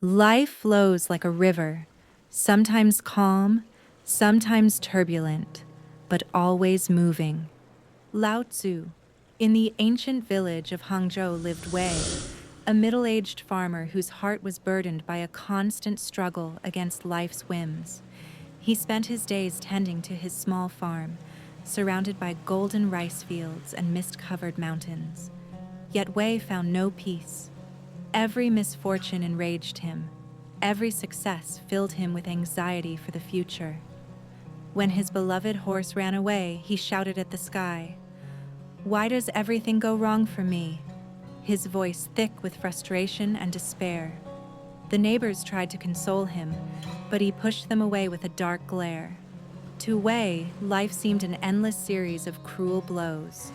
Life flows like a river, sometimes calm, sometimes turbulent, but always moving. Lao Tzu. In the ancient village of Hangzhou lived Wei, a middle-aged farmer whose heart was burdened by a constant struggle against life's whims. He spent his days tending to his small farm, surrounded by golden rice fields and mist-covered mountains. Yet Wei found no peace. Every misfortune enraged him. Every success filled him with anxiety for the future. When his beloved horse ran away, he shouted at the sky, "Why does everything go wrong for me?" His voice thick with frustration and despair. The neighbors tried to console him, but he pushed them away with a dark glare. To Wei, life seemed an endless series of cruel blows.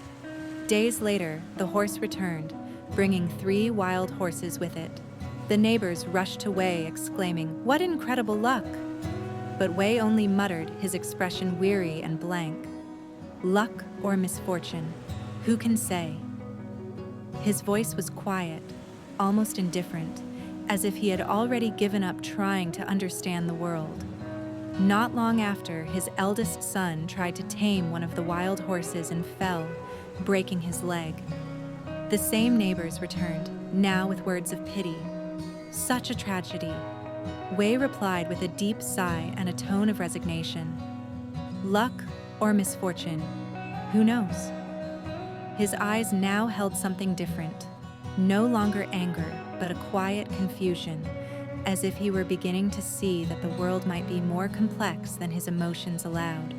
Days later, the horse returned, bringing 3 wild horses with it. The neighbors rushed to Wei, exclaiming, "What incredible luck!" But Wei only muttered, his expression weary and blank. Luck or misfortune, who can say? His voice was quiet, almost indifferent, as if he had already given up trying to understand the world. Not long after, his eldest son tried to tame one of the wild horses and fell, breaking his leg. The same neighbors returned, now with words of pity. Such a tragedy. Wei replied with a deep sigh and a tone of resignation. Luck or misfortune, who knows? His eyes now held something different. No longer anger, but a quiet confusion, as if he were beginning to see that the world might be more complex than his emotions allowed.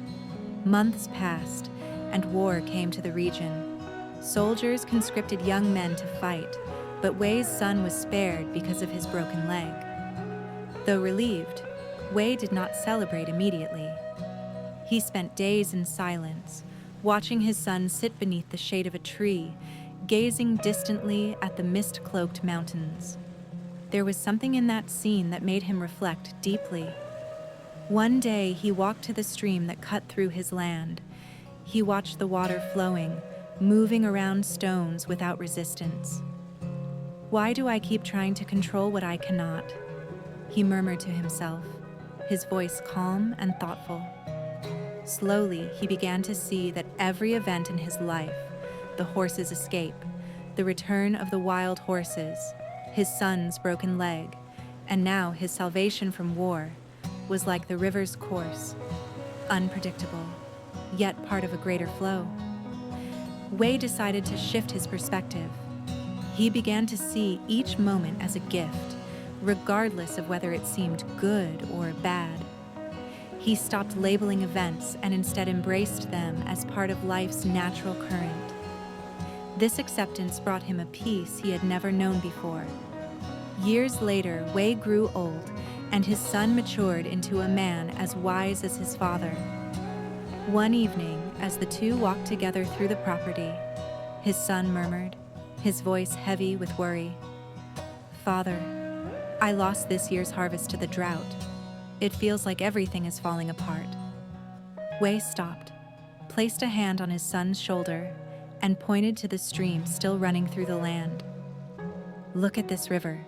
Months passed, and war came to the region. Soldiers conscripted young men to fight, but Wei's son was spared because of his broken leg. Though relieved, Wei did not celebrate immediately. He spent days in silence, watching his son sit beneath the shade of a tree, gazing distantly at the mist-cloaked mountains. There was something in that scene that made him reflect deeply. One day, he walked to the stream that cut through his land. He watched the water flowing, moving around stones without resistance. "Why do I keep trying to control what I cannot?" he murmured to himself, his voice calm and thoughtful. Slowly, he began to see that every event in his life, the horse's escape, the return of the wild horses, his son's broken leg, and now his salvation from war, was like the river's course, unpredictable, yet part of a greater flow. Wei decided to shift his perspective. He began to see each moment as a gift, regardless of whether it seemed good or bad. He stopped labeling events and instead embraced them as part of life's natural current. This acceptance brought him a peace he had never known before. Years later, Wei grew old, and his son matured into a man as wise as his father. One evening, as the two walked together through the property, his son murmured, his voice heavy with worry, "Father, I lost this year's harvest to the drought. It feels like everything is falling apart." Wei stopped, placed a hand on his son's shoulder, and pointed to the stream still running through the land. "Look at this river,"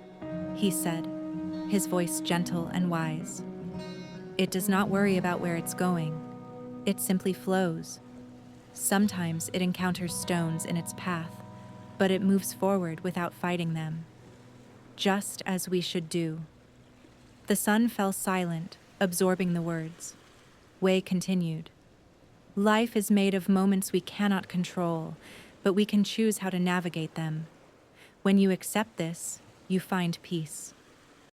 he said, his voice gentle and wise. "It does not worry about where it's going. It simply flows. Sometimes it encounters stones in its path, but it moves forward without fighting them. Just as we should do." The son fell silent, absorbing the words. Wei continued, "Life is made of moments we cannot control, but we can choose how to navigate them. When you accept this, you find peace."